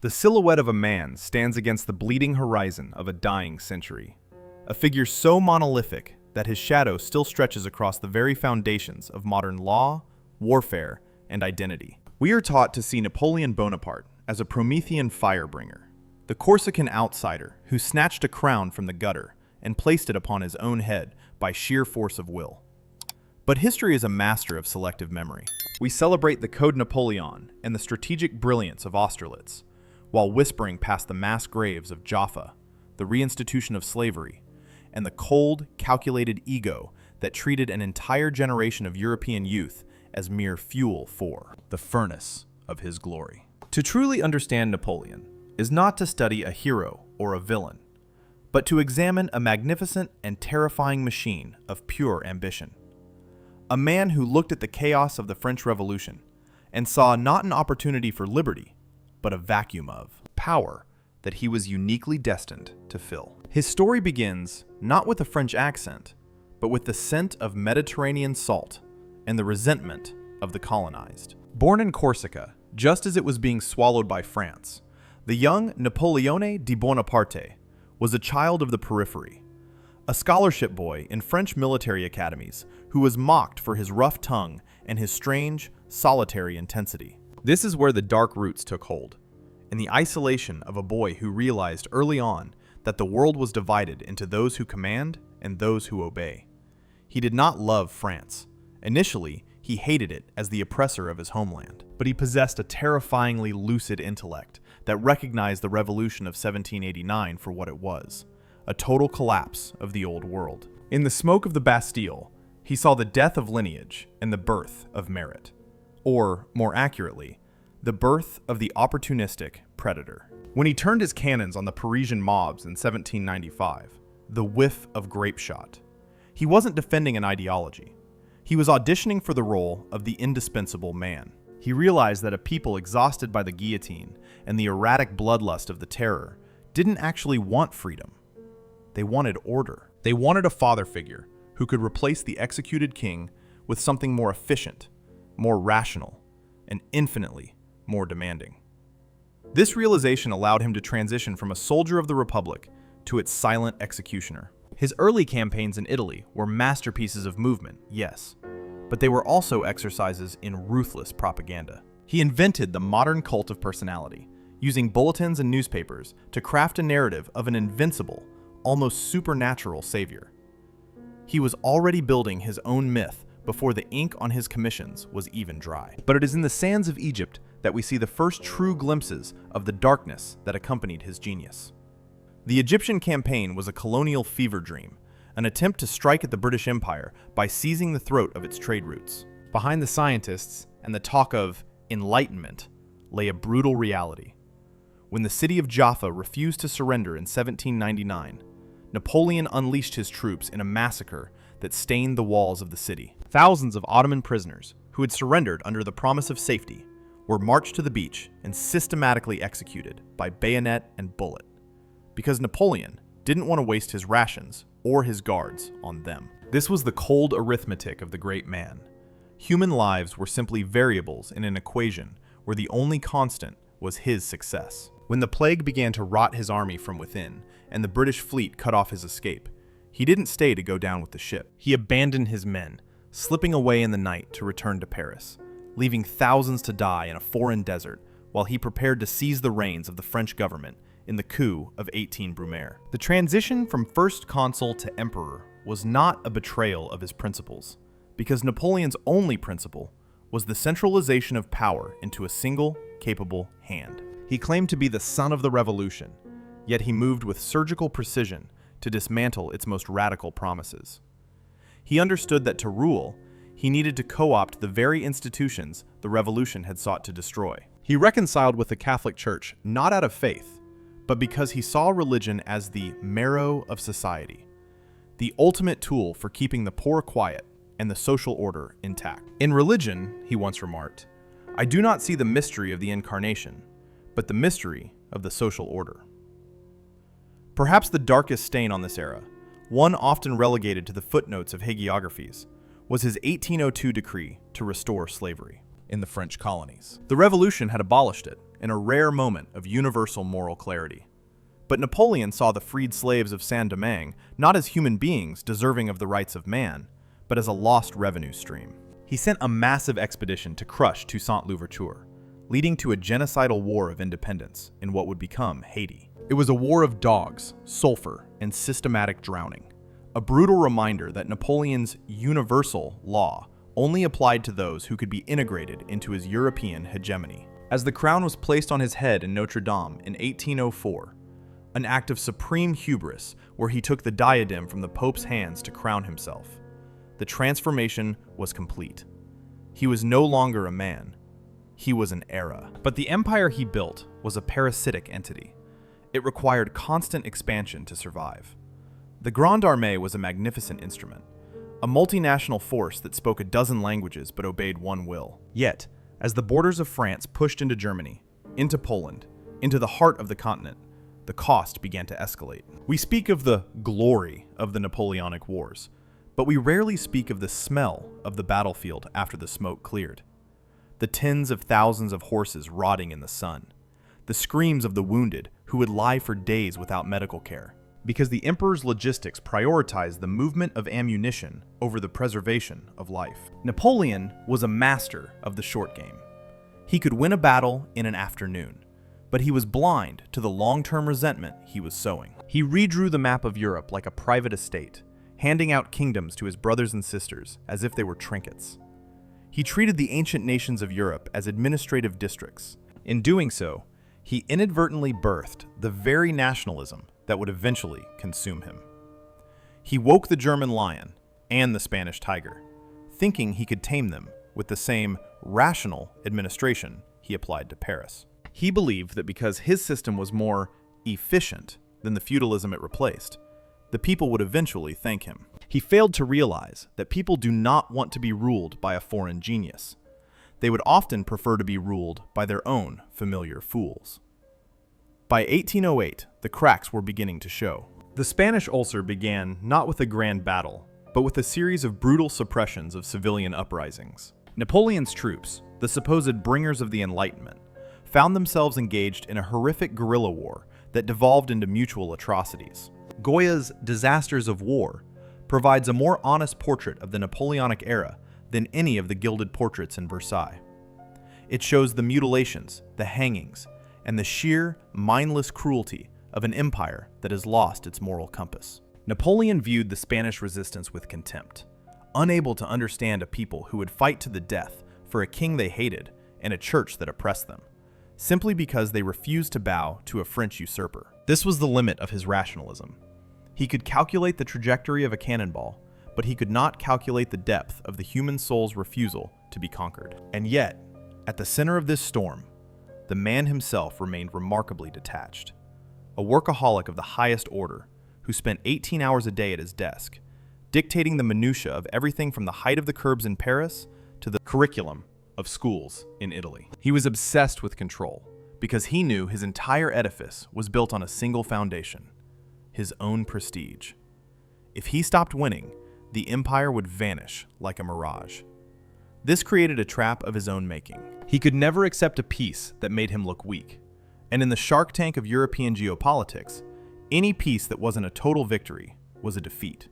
The silhouette of a man stands against the bleeding horizon of a dying century. A figure so monolithic that his shadow still stretches across the very foundations of modern law, warfare, and identity. We are taught to see Napoleon Bonaparte as a Promethean firebringer, the Corsican outsider who snatched a crown from the gutter and placed it upon his own head by sheer force of will. But history is a master of selective memory. We celebrate the Code Napoleon and the strategic brilliance of Austerlitz, while whispering past the mass graves of Jaffa, the reinstitution of slavery, and the cold, calculated ego that treated an entire generation of European youth as mere fuel for the furnace of his glory. To truly understand Napoleon is not to study a hero or a villain, but to examine a magnificent and terrifying machine of pure ambition. A man who looked at the chaos of the French Revolution and saw not an opportunity for liberty, but a vacuum of power that he was uniquely destined to fill. His story begins not with a French accent, but with the scent of Mediterranean salt and the resentment of the colonized. Born in Corsica, just as it was being swallowed by France, the young Napoleone di Bonaparte was a child of the periphery, a scholarship boy in French military academies who was mocked for his rough tongue and his strange, solitary intensity. This is where the dark roots took hold, in the isolation of a boy who realized early on that the world was divided into those who command and those who obey. He did not love France. Initially, he hated it as the oppressor of his homeland, but he possessed a terrifyingly lucid intellect that recognized the revolution of 1789 for what it was, a total collapse of the old world. In the smoke of the Bastille, he saw the death of lineage and the birth of merit, or, more accurately, the birth of the opportunistic predator. When he turned his cannons on the Parisian mobs in 1795, the whiff of grape shot, he wasn't defending an ideology. He was auditioning for the role of the indispensable man. He realized that a people exhausted by the guillotine and the erratic bloodlust of the terror didn't actually want freedom. They wanted order. They wanted a father figure who could replace the executed king with something more efficient, more rational, and infinitely more demanding. This realization allowed him to transition from a soldier of the Republic to its silent executioner. His early campaigns in Italy were masterpieces of movement, yes, but they were also exercises in ruthless propaganda. He invented the modern cult of personality, using bulletins and newspapers to craft a narrative of an invincible, almost supernatural savior. He was already building his own myth before the ink on his commissions was even dry. But it is in the sands of Egypt that we see the first true glimpses of the darkness that accompanied his genius. The Egyptian campaign was a colonial fever dream, an attempt to strike at the British Empire by seizing the throat of its trade routes. Behind the scientists and the talk of enlightenment lay a brutal reality. When the city of Jaffa refused to surrender in 1799, Napoleon unleashed his troops in a massacre that stained the walls of the city. Thousands of Ottoman prisoners, who had surrendered under the promise of safety, were marched to the beach and systematically executed by bayonet and bullet, because Napoleon didn't want to waste his rations or his guards on them. This was the cold arithmetic of the great man. Human lives were simply variables in an equation where the only constant was his success. When the plague began to rot his army from within and the British fleet cut off his escape, he didn't stay to go down with the ship. He abandoned his men, slipping away in the night to return to Paris, leaving thousands to die in a foreign desert while he prepared to seize the reins of the French government in the coup of 18 Brumaire. The transition from first consul to emperor was not a betrayal of his principles, because Napoleon's only principle was the centralization of power into a single, capable hand. He claimed to be the son of the revolution, yet he moved with surgical precision to dismantle its most radical promises. He understood that to rule, he needed to co-opt the very institutions the revolution had sought to destroy. He reconciled with the Catholic Church not out of faith, but because he saw religion as the marrow of society, the ultimate tool for keeping the poor quiet and the social order intact. In religion, he once remarked, I do not see the mystery of the incarnation, but the mystery of the social order. Perhaps the darkest stain on this era, one often relegated to the footnotes of hagiographies, was his 1802 decree to restore slavery in the French colonies. The revolution had abolished it, in a rare moment of universal moral clarity. But Napoleon saw the freed slaves of Saint-Domingue not as human beings deserving of the rights of man, but as a lost revenue stream. He sent a massive expedition to crush Toussaint Louverture, leading to a genocidal war of independence in what would become Haiti. It was a war of dogs, sulfur, and systematic drowning, a brutal reminder that Napoleon's universal law only applied to those who could be integrated into his European hegemony. As the crown was placed on his head in Notre Dame in 1804, an act of supreme hubris where he took the diadem from the Pope's hands to crown himself, the transformation was complete. He was no longer a man. He was an era. But the empire he built was a parasitic entity. It required constant expansion to survive. The Grande Armée was a magnificent instrument, a multinational force that spoke a dozen languages but obeyed one will. Yet, as the borders of France pushed into Germany, into Poland, into the heart of the continent, the cost began to escalate. We speak of the glory of the Napoleonic Wars, but we rarely speak of the smell of the battlefield after the smoke cleared. The tens of thousands of horses rotting in the sun, the screams of the wounded who would lie for days without medical care, because the emperor's logistics prioritized the movement of ammunition over the preservation of life. Napoleon was a master of the short game. He could win a battle in an afternoon, but he was blind to the long-term resentment he was sowing. He redrew the map of Europe like a private estate, handing out kingdoms to his brothers and sisters as if they were trinkets. He treated the ancient nations of Europe as administrative districts. In doing so, he inadvertently birthed the very nationalism that would eventually consume him. He woke the German lion and the Spanish tiger, thinking he could tame them with the same rational administration he applied to Paris. He believed that because his system was more efficient than the feudalism it replaced, the people would eventually thank him. He failed to realize that people do not want to be ruled by a foreign genius. They would often prefer to be ruled by their own familiar fools. By 1808, the cracks were beginning to show. The Spanish ulcer began not with a grand battle, but with a series of brutal suppressions of civilian uprisings. Napoleon's troops, the supposed bringers of the Enlightenment, found themselves engaged in a horrific guerrilla war that devolved into mutual atrocities. Goya's Disasters of War provides a more honest portrait of the Napoleonic era than any of the gilded portraits in Versailles. It shows the mutilations, the hangings, and the sheer, mindless cruelty of an empire that has lost its moral compass. Napoleon viewed the Spanish resistance with contempt, unable to understand a people who would fight to the death for a king they hated and a church that oppressed them, simply because they refused to bow to a French usurper. This was the limit of his rationalism. He could calculate the trajectory of a cannonball, but he could not calculate the depth of the human soul's refusal to be conquered. And yet, at the center of this storm, the man himself remained remarkably detached. A workaholic of the highest order, who spent 18 hours a day at his desk, dictating the minutiae of everything from the height of the curbs in Paris to the curriculum of schools in Italy. He was obsessed with control, because he knew his entire edifice was built on a single foundation: his own prestige. If he stopped winning, the empire would vanish like a mirage. This created a trap of his own making. He could never accept a peace that made him look weak. And in the Shark Tank of European geopolitics, any peace that wasn't a total victory was a defeat.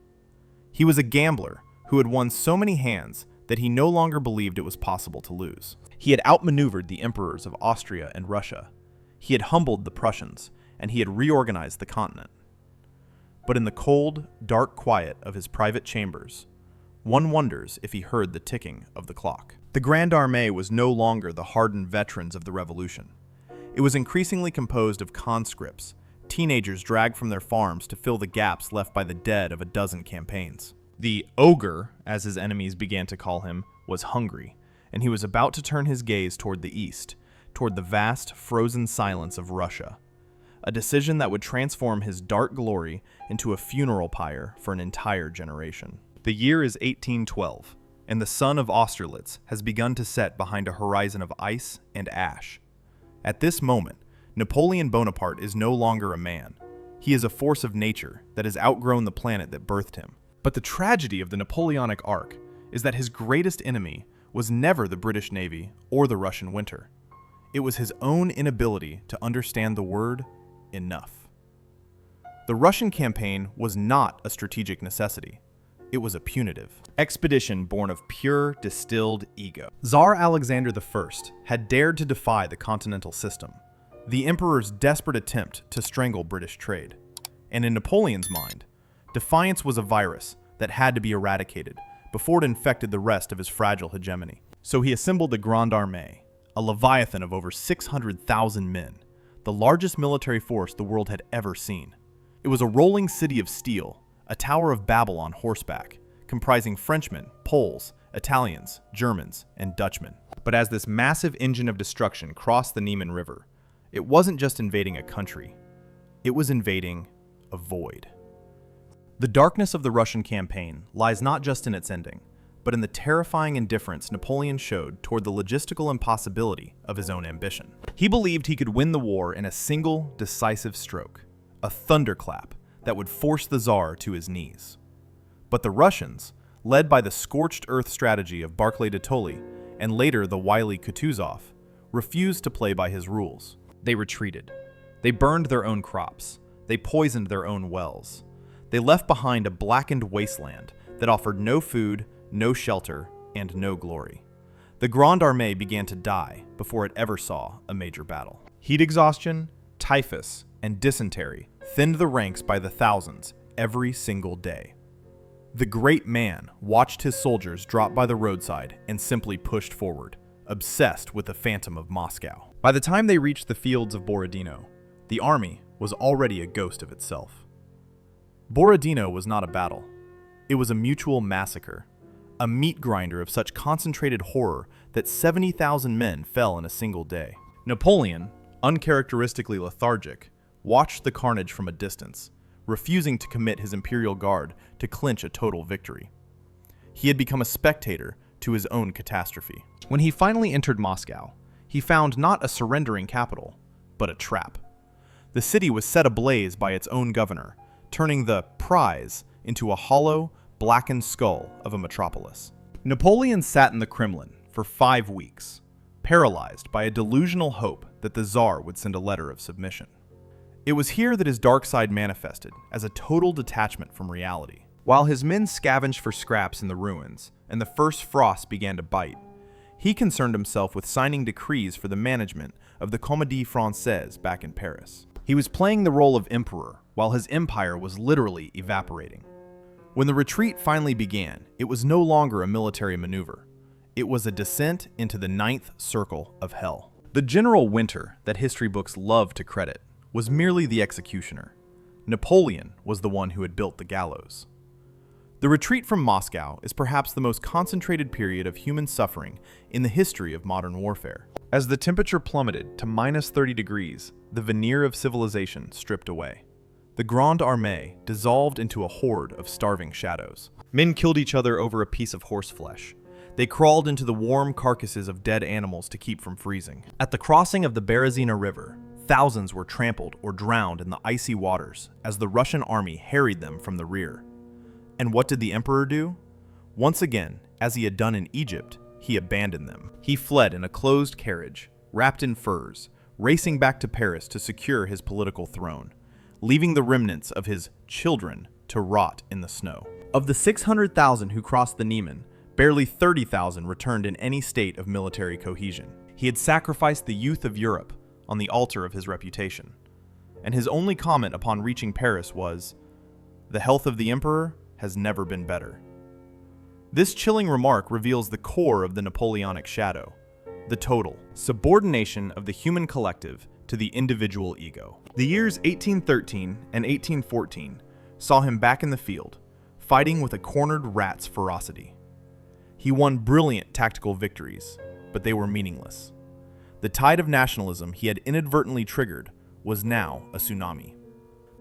He was a gambler who had won so many hands that he no longer believed it was possible to lose. He had outmaneuvered the emperors of Austria and Russia. He had humbled the Prussians, and he had reorganized the continent. But in the cold, dark quiet of his private chambers, one wonders if he heard the ticking of the clock. The Grande Armée was no longer the hardened veterans of the revolution. It was increasingly composed of conscripts, teenagers dragged from their farms to fill the gaps left by the dead of a dozen campaigns. The ogre, as his enemies began to call him, was hungry, and he was about to turn his gaze toward the east, toward the vast, frozen silence of Russia. A decision that would transform his dark glory into a funeral pyre for an entire generation. The year is 1812, and the sun of Austerlitz has begun to set behind a horizon of ice and ash. At this moment, Napoleon Bonaparte is no longer a man. He is a force of nature that has outgrown the planet that birthed him. But the tragedy of the Napoleonic arc is that his greatest enemy was never the British Navy or the Russian winter. It was his own inability to understand the word enough. The Russian campaign was not a strategic necessity. It was a punitive expedition born of pure, distilled ego. Tsar Alexander I had dared to defy the continental system, the emperor's desperate attempt to strangle British trade. And in Napoleon's mind, defiance was a virus that had to be eradicated before it infected the rest of his fragile hegemony. So he assembled the Grande Armée, a leviathan of over 600,000 men, the largest military force the world had ever seen. It was a rolling city of steel, a Tower of Babel on horseback, comprising Frenchmen, Poles, Italians, Germans, and Dutchmen. But as this massive engine of destruction crossed the Niemen River, it wasn't just invading a country, it was invading a void. The darkness of the Russian campaign lies not just in its ending, but in the terrifying indifference Napoleon showed toward the logistical impossibility of his own ambition. He believed he could win the war in a single, decisive stroke, a thunderclap that would force the Tsar to his knees. But the Russians, led by the scorched earth strategy of Barclay de Tolly and later the wily Kutuzov, refused to play by his rules. They retreated. They burned their own crops. They poisoned their own wells. They left behind a blackened wasteland that offered no food, no shelter, and no glory. The Grande Armée began to die before it ever saw a major battle. Heat exhaustion, typhus, and dysentery thinned the ranks by the thousands every single day. The great man watched his soldiers drop by the roadside and simply pushed forward, obsessed with the phantom of Moscow. By the time they reached the fields of Borodino, the army was already a ghost of itself. Borodino was not a battle. It was a mutual massacre, a meat grinder of such concentrated horror that 70,000 men fell in a single day. Napoleon, uncharacteristically lethargic, watched the carnage from a distance, refusing to commit his imperial guard to clinch a total victory. He had become a spectator to his own catastrophe. When he finally entered Moscow, he found not a surrendering capital, but a trap. The city was set ablaze by its own governor, turning the prize into a hollow, blackened skull of a metropolis. Napoleon sat in the Kremlin for 5 weeks, paralyzed by a delusional hope that the Tsar would send a letter of submission. It was here that his dark side manifested as a total detachment from reality. While his men scavenged for scraps in the ruins and the first frost began to bite, he concerned himself with signing decrees for the management of the Comédie Française back in Paris. He was playing the role of emperor while his empire was literally evaporating. When the retreat finally began, it was no longer a military maneuver. It was a descent into the 9th circle of hell. The General Winter that history books love to credit was merely the executioner. Napoleon was the one who had built the gallows. The retreat from Moscow is perhaps the most concentrated period of human suffering in the history of modern warfare. As the temperature plummeted to -30 degrees, the veneer of civilization stripped away. The Grande Armée dissolved into a horde of starving shadows. Men killed each other over a piece of horseflesh. They crawled into the warm carcasses of dead animals to keep from freezing. At the crossing of the Berezina River, thousands were trampled or drowned in the icy waters as the Russian army harried them from the rear. And what did the emperor do? Once again, as he had done in Egypt, he abandoned them. He fled in a closed carriage, wrapped in furs, racing back to Paris to secure his political throne, leaving the remnants of his children to rot in the snow. Of the 600,000 who crossed the Niemen, barely 30,000 returned in any state of military cohesion. He had sacrificed the youth of Europe on the altar of his reputation, and his only comment upon reaching Paris was, "The health of the emperor has never been better." This chilling remark reveals the core of the Napoleonic shadow, the total subordination of the human collective to the individual ego. The years 1813 and 1814 saw him back in the field, fighting with a cornered rat's ferocity. He won brilliant tactical victories, but they were meaningless. The tide of nationalism he had inadvertently triggered was now a tsunami.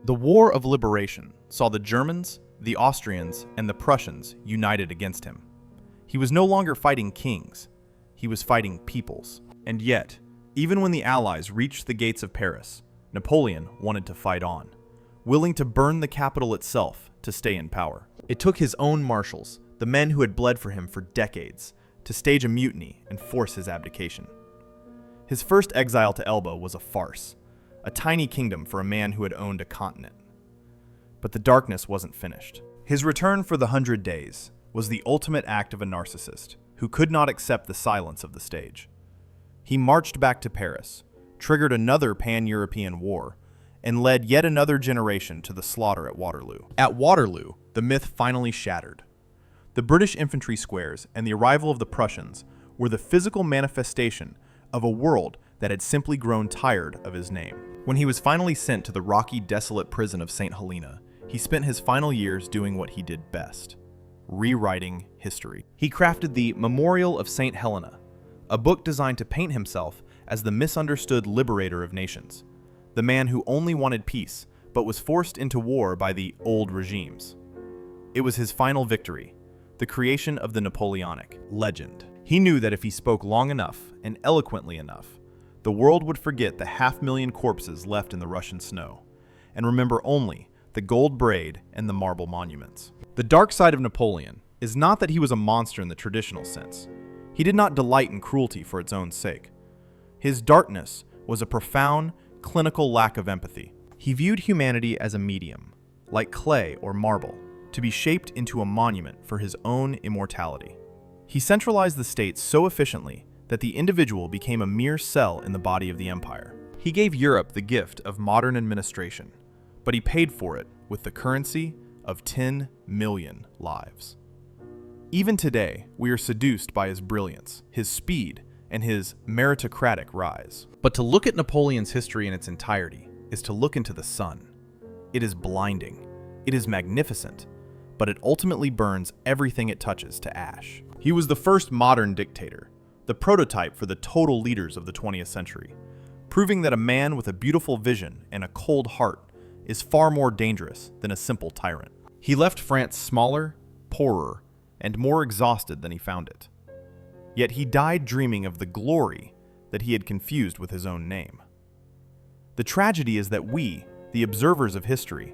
The War of Liberation saw the Germans, the Austrians, and the Prussians united against him. He was no longer fighting kings, he was fighting peoples. And yet, even when the Allies reached the gates of Paris, Napoleon wanted to fight on, willing to burn the capital itself to stay in power. It took his own marshals, the men who had bled for him for decades, to stage a mutiny and force his abdication. His first exile to Elba was a farce, a tiny kingdom for a man who had owned a continent. But the darkness wasn't finished. His return for the 100 Days was the ultimate act of a narcissist who could not accept the silence of the stage. He marched back to Paris, triggered another pan-European war, and led yet another generation to the slaughter at Waterloo. At Waterloo, the myth finally shattered. The British infantry squares and the arrival of the Prussians were the physical manifestation of a world that had simply grown tired of his name. When he was finally sent to the rocky, desolate prison of St. Helena, he spent his final years doing what he did best: rewriting history. He crafted the Memorial of St. Helena, a book designed to paint himself as the misunderstood liberator of nations, the man who only wanted peace but was forced into war by the old regimes. It was his final victory, the creation of the Napoleonic legend. He knew that if he spoke long enough and eloquently enough, the world would forget the 500,000 corpses left in the Russian snow, and remember only the gold braid and the marble monuments. The dark side of Napoleon is not that he was a monster in the traditional sense. He did not delight in cruelty for its own sake. His darkness was a profound, clinical lack of empathy. He viewed humanity as a medium, like clay or marble, to be shaped into a monument for his own immortality. He centralized the state so efficiently that the individual became a mere cell in the body of the empire. He gave Europe the gift of modern administration, but he paid for it with the currency of 10 million lives. Even today, we are seduced by his brilliance, his speed, and his meritocratic rise. But to look at Napoleon's history in its entirety is to look into the sun. It is blinding, it is magnificent, but it ultimately burns everything it touches to ash. He was the first modern dictator, the prototype for the total leaders of the 20th century, proving that a man with a beautiful vision and a cold heart is far more dangerous than a simple tyrant. He left France smaller, poorer, and more exhausted than he found it. Yet he died dreaming of the glory that he had confused with his own name. The tragedy is that we, the observers of history,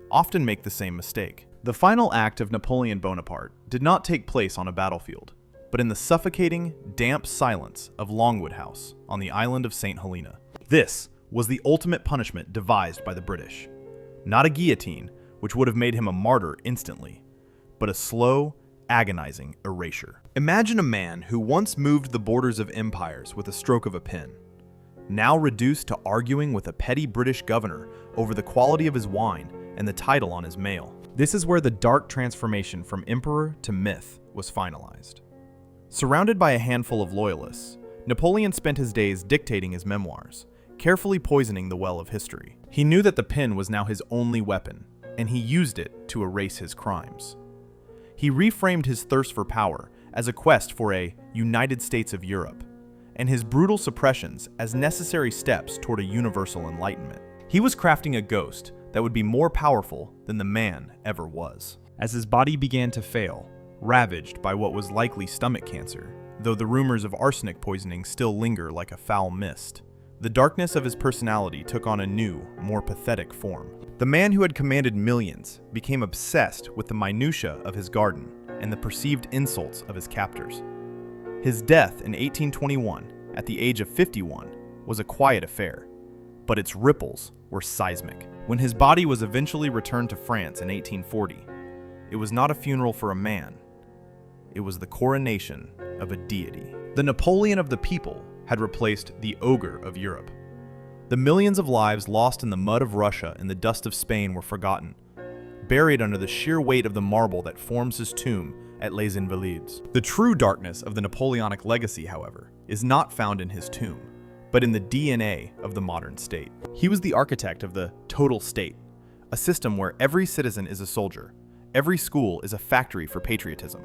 often make the same mistake. The final act of Napoleon Bonaparte did not take place on a battlefield, but in the suffocating, damp silence of Longwood House on the island of St. Helena. This was the ultimate punishment devised by the British. Not a guillotine, which would have made him a martyr instantly, but a slow, agonizing erasure. Imagine a man who once moved the borders of empires with a stroke of a pen, now reduced to arguing with a petty British governor over the quality of his wine and the title on his mail. This is where the dark transformation from emperor to myth was finalized. Surrounded by a handful of loyalists, Napoleon spent his days dictating his memoirs, carefully poisoning the well of history. He knew that the pen was now his only weapon, and he used it to erase his crimes. He reframed his thirst for power as a quest for a United States of Europe, and his brutal suppressions as necessary steps toward a universal enlightenment. He was crafting a ghost that would be more powerful than the man ever was. As his body began to fail, ravaged by what was likely stomach cancer, though the rumors of arsenic poisoning still linger like a foul mist, the darkness of his personality took on a new, more pathetic form. The man who had commanded millions became obsessed with the minutiae of his garden and the perceived insults of his captors. His death in 1821, at the age of 51, was a quiet affair, but its ripples were seismic. When his body was eventually returned to France in 1840, it was not a funeral for a man, it was the coronation of a deity. The Napoleon of the people had replaced the ogre of Europe. The millions of lives lost in the mud of Russia and the dust of Spain were forgotten, buried under the sheer weight of the marble that forms his tomb at Les Invalides. The true darkness of the Napoleonic legacy, however, is not found in his tomb, but in the DNA of the modern state. He was the architect of the total state, a system where every citizen is a soldier, every school is a factory for patriotism,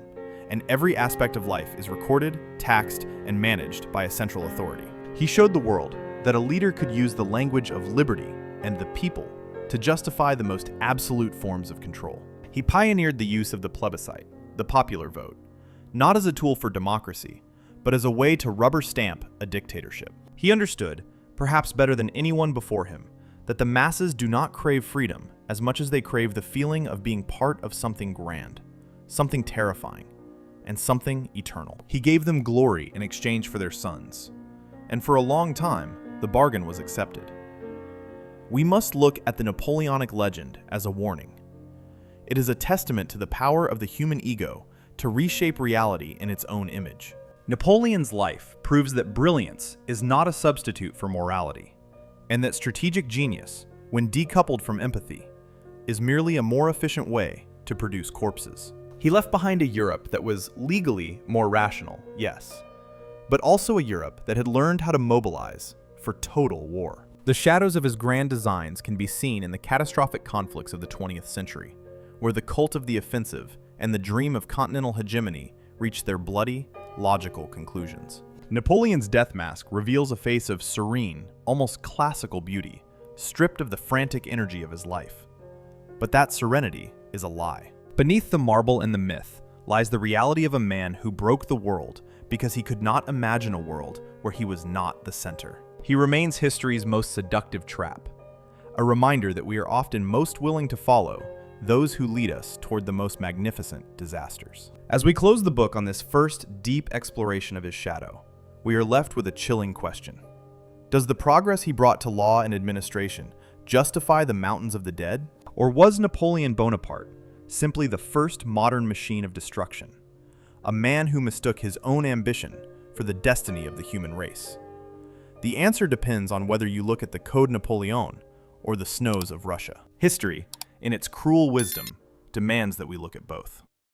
and every aspect of life is recorded, taxed, and managed by a central authority. He showed the world that a leader could use the language of liberty and the people to justify the most absolute forms of control. He pioneered the use of the plebiscite, the popular vote, not as a tool for democracy, but as a way to rubber stamp a dictatorship. He understood, perhaps better than anyone before him, that the masses do not crave freedom as much as they crave the feeling of being part of something grand, something terrifying, and something eternal. He gave them glory in exchange for their sons, and for a long time, the bargain was accepted. We must look at the Napoleonic legend as a warning. It is a testament to the power of the human ego to reshape reality in its own image. Napoleon's life proves that brilliance is not a substitute for morality, and that strategic genius, when decoupled from empathy, is merely a more efficient way to produce corpses. He left behind a Europe that was legally more rational, yes, but also a Europe that had learned how to mobilize for total war. The shadows of his grand designs can be seen in the catastrophic conflicts of the 20th century, where the cult of the offensive and the dream of continental hegemony reached their bloody, logical conclusions. Napoleon's death mask reveals a face of serene, almost classical beauty, stripped of the frantic energy of his life. But that serenity is a lie. Beneath the marble and the myth lies the reality of a man who broke the world because he could not imagine a world where he was not the center. He remains history's most seductive trap, a reminder that we are often most willing to follow those who lead us toward the most magnificent disasters. As we close the book on this first deep exploration of his shadow, we are left with a chilling question. Does the progress he brought to law and administration justify the mountains of the dead? Or was Napoleon Bonaparte simply the first modern machine of destruction, a man who mistook his own ambition for the destiny of the human race? The answer depends on whether you look at the Code Napoleon or the snows of Russia. History, in its cruel wisdom, demands that we look at both.